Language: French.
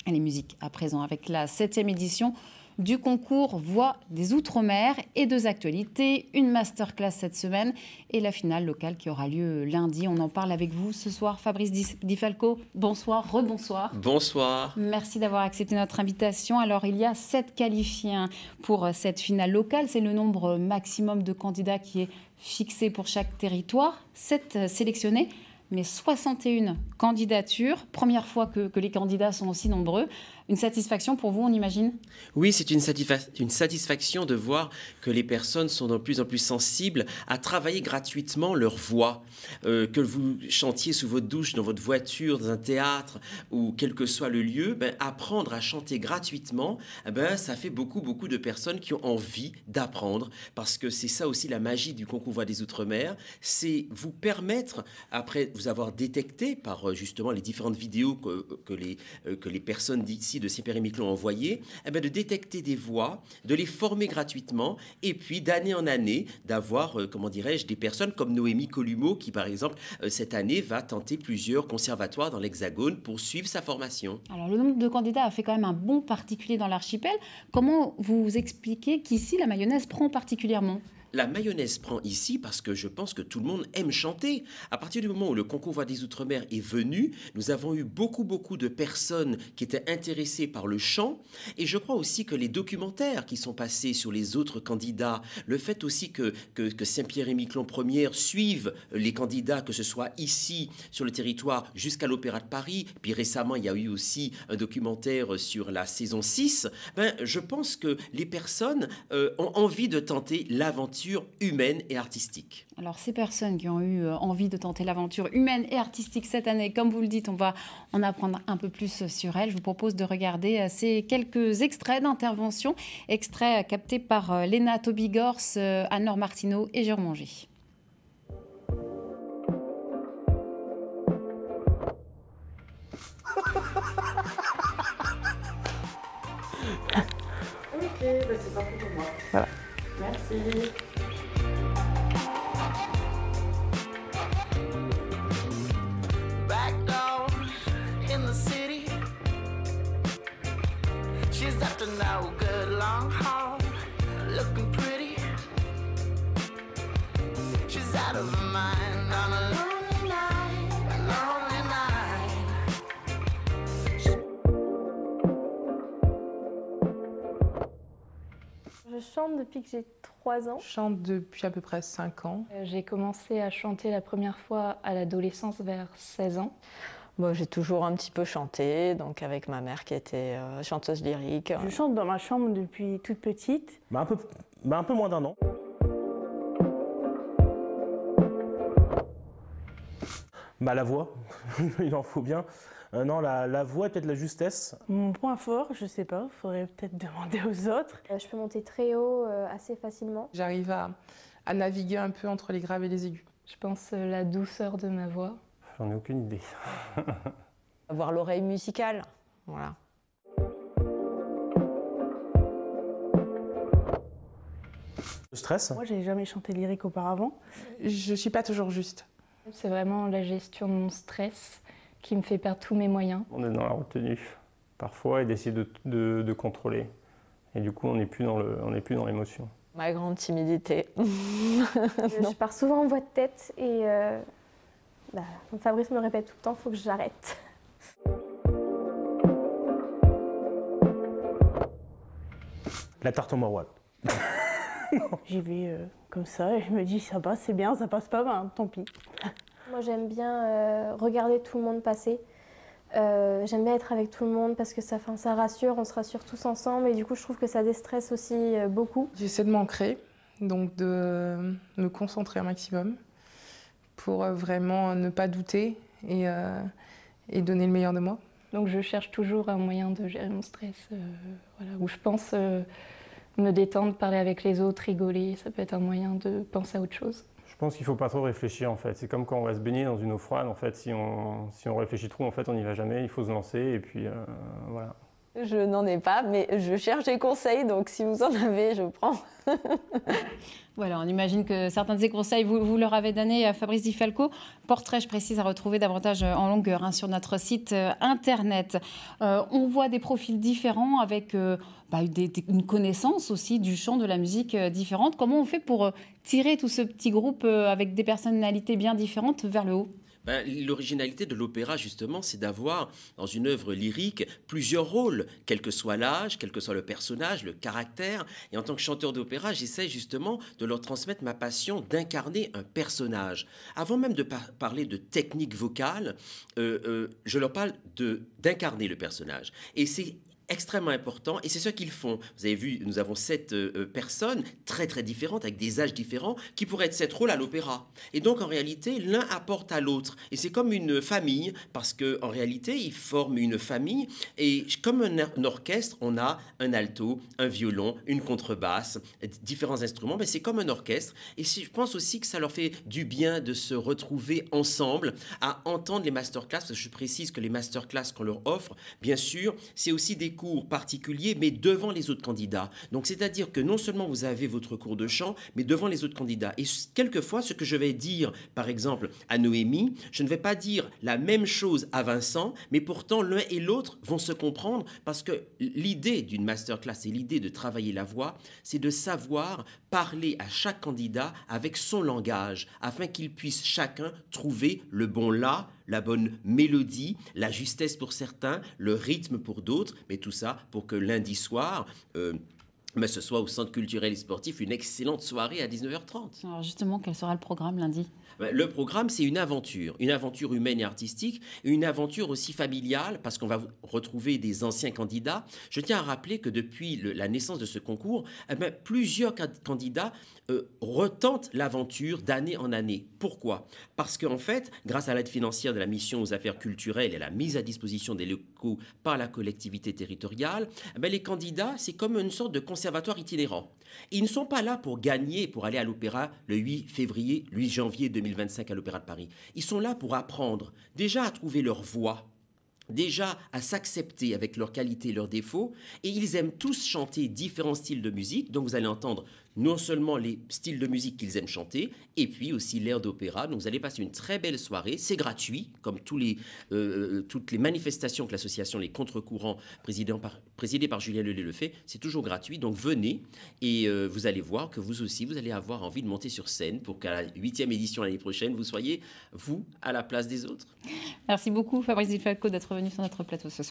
Allez, musique à présent avec la 7e édition du concours Voix des Outre-mer et 2 actualités, une masterclass cette semaine et la finale locale qui aura lieu lundi. On en parle avec vous ce soir. Fabrice Di Falco, bonsoir, rebonsoir. Bonsoir. Merci d'avoir accepté notre invitation. Alors, il y a 7 qualifiés pour cette finale locale. C'est le nombre maximum de candidats qui est fixé pour chaque territoire. 7 sélectionnés, mais 61 candidatures. Première fois que les candidats sont aussi nombreux. Une satisfaction pour vous, on imagine? Oui, c'est une satisfaction de voir que les personnes sont de plus en plus sensibles à travailler gratuitement leur voix. Que vous chantiez sous votre douche, dans votre voiture, dans un théâtre ou quel que soit le lieu, apprendre à chanter gratuitement, ça fait beaucoup de personnes qui ont envie d'apprendre, parce que c'est ça aussi la magie du concours Voix des Outre-mer, c'est vous permettre, après vous avoir détecté par justement les différentes vidéos que les personnes d'ici de Saint-Pierre-et-Miquelon ont envoyées, de détecter des voix, de les former gratuitement et puis d'année en année d'avoir, des personnes comme Noémie Columeau qui par exemple cette année va tenter plusieurs conservatoires dans l'Hexagone pour suivre sa formation. Alors le nombre de candidats a fait quand même un bond particulier dans l'archipel. Comment vous expliquez qu'ici la mayonnaise prend particulièrement ? La mayonnaise prend ici parce que je pense que tout le monde aime chanter. À partir du moment où le concours Voix des Outre-mer est venu, nous avons eu beaucoup de personnes qui étaient intéressées par le chant. Et je crois aussi que les documentaires qui sont passés sur les autres candidats, le fait aussi que Saint-Pierre-et-Miquelon Première suivent les candidats, que ce soit ici sur le territoire jusqu'à l'Opéra de Paris, puis récemment il y a eu aussi un documentaire sur la saison 6, je pense que les personnes ont envie de tenter l'aventure humaine et artistique. Alors ces personnes qui ont eu envie de tenter l'aventure humaine et artistique cette année, comme vous le dites, on va en apprendre un peu plus sur elles. Je vous propose de regarder ces quelques extraits d'intervention, extraits captés par Léna Tobigors, Anne-Laure Martineau et Jérôme Manger. Ok, c'est parti pour moi. Voilà. Merci. Back down in the city, she's after no good long haul, looking pretty. She's out of her mind on a lonely night, lonely night. Je chante depuis que j'ai 3 ans. Je chante depuis à peu près 5 ans. J'ai commencé à chanter la première fois à l'adolescence vers 16 ans. Bon, j'ai toujours un petit peu chanté, donc avec ma mère qui était chanteuse lyrique. Je chante dans ma chambre depuis toute petite. Un peu moins d'1 an. La voix, il en faut bien. Non, la voix et peut-être la justesse. Mon point fort, je sais pas, faudrait peut-être demander aux autres. Je peux monter très haut assez facilement. J'arrive à naviguer un peu entre les graves et les aigus. Je pense la douceur de ma voix. J'en ai aucune idée. Avoir l'oreille musicale, voilà. Le stress. Moi, j'ai jamais chanté lyrique auparavant. Je suis pas toujours juste. C'est vraiment la gestion de mon stress qui me fait perdre tous mes moyens. On est dans la retenue, parfois, et d'essayer de contrôler. Et du coup, on n'est plus dans l'émotion. Ma grande timidité. Je pars souvent en voix de tête et Fabrice me répète tout le temps, il faut que j'arrête. La tarte au maroilles. J'y vais comme ça et je me dis ça passe, c'est bien, ça passe pas, tant pis. Moi j'aime bien regarder tout le monde passer. J'aime bien être avec tout le monde parce que ça rassure, on se rassure tous ensemble et du coup je trouve que ça déstresse aussi beaucoup. J'essaie de m'ancrer, donc de me concentrer un maximum pour vraiment ne pas douter et donner le meilleur de moi. Donc je cherche toujours un moyen de gérer mon stress, où je pense me détendre, parler avec les autres, rigoler, ça peut être un moyen de penser à autre chose. Je pense qu'il ne faut pas trop réfléchir en fait. C'est comme quand on va se baigner dans une eau froide. En fait, si on réfléchit trop, en fait, on n'y va jamais. Il faut se lancer et puis voilà. Je n'en ai pas, mais je cherche des conseils, donc si vous en avez, je prends. Voilà, on imagine que certains de ces conseils, vous leur avez donné à Fabrice Di Falco. Portrait, je précise, à retrouver davantage en longueur sur notre site internet. On voit des profils différents avec une connaissance aussi du chant, de la musique différente. Comment on fait pour tirer tout ce petit groupe avec des personnalités bien différentes vers le haut ? L'originalité de l'opéra, justement, c'est d'avoir, dans une œuvre lyrique, plusieurs rôles, quel que soit l'âge, quel que soit le personnage, le caractère. Et en tant que chanteur d'opéra, j'essaie justement de leur transmettre ma passion d'incarner un personnage. Avant même de parler de technique vocale, je leur parle d'incarner le personnage. Et c'est extrêmement important, et c'est ce qu'ils font. Vous avez vu, nous avons 7 personnes très très différentes, avec des âges différents, qui pourraient être 7 rôles à l'opéra. Et donc en réalité, l'un apporte à l'autre. Et c'est comme une famille, parce qu'en réalité, ils forment une famille, et comme un orchestre, on a un alto, un violon, une contrebasse, différents instruments, mais c'est comme un orchestre. Et je pense aussi que ça leur fait du bien de se retrouver ensemble, à entendre les masterclass, parce que je précise que les masterclass qu'on leur offre, bien sûr, c'est aussi des cours particuliers, mais devant les autres candidats. Donc, c'est-à-dire que non seulement vous avez votre cours de chant, mais devant les autres candidats. Et quelquefois, ce que je vais dire, par exemple, à Noémie, je ne vais pas dire la même chose à Vincent, mais pourtant, l'un et l'autre vont se comprendre, parce que l'idée d'une masterclass et l'idée de travailler la voix, c'est de savoir parler à chaque candidat avec son langage, afin qu'ils puissent chacun trouver le bon la bonne mélodie, la justesse pour certains, le rythme pour d'autres, mais tout ça pour que lundi soir, ce soit au Centre culturel et sportif une excellente soirée à 19h30. Alors justement, quel sera le programme lundi ? Le programme, c'est une aventure humaine et artistique, et une aventure aussi familiale, parce qu'on va retrouver des anciens candidats. Je tiens à rappeler que depuis la naissance de ce concours, plusieurs candidats retentent l'aventure d'année en année. Pourquoi ? Parce qu'en fait, grâce à l'aide financière de la mission aux affaires culturelles et à la mise à disposition des locaux par la collectivité territoriale, les candidats, c'est comme une sorte de conservatoire itinérant. Ils ne sont pas là pour gagner, pour aller à l'opéra le 8 janvier 2025 à l'Opéra de Paris. Ils sont là pour apprendre, déjà à trouver leur voix, déjà à s'accepter avec leurs qualités et leurs défauts, et ils aiment tous chanter différents styles de musique, donc vous allez entendre non seulement les styles de musique qu'ils aiment chanter, et puis aussi l'air d'opéra. Donc vous allez passer une très belle soirée, c'est gratuit, comme toutes les manifestations que l'association Les Contre-Courants, présidée par Julien Lelay le fait, c'est toujours gratuit, donc venez, et vous allez voir que vous aussi, vous allez avoir envie de monter sur scène pour qu'à la 8e édition l'année prochaine, vous soyez, vous, à la place des autres. Merci beaucoup Fabrice Di Falco d'être venu sur notre plateau ce soir.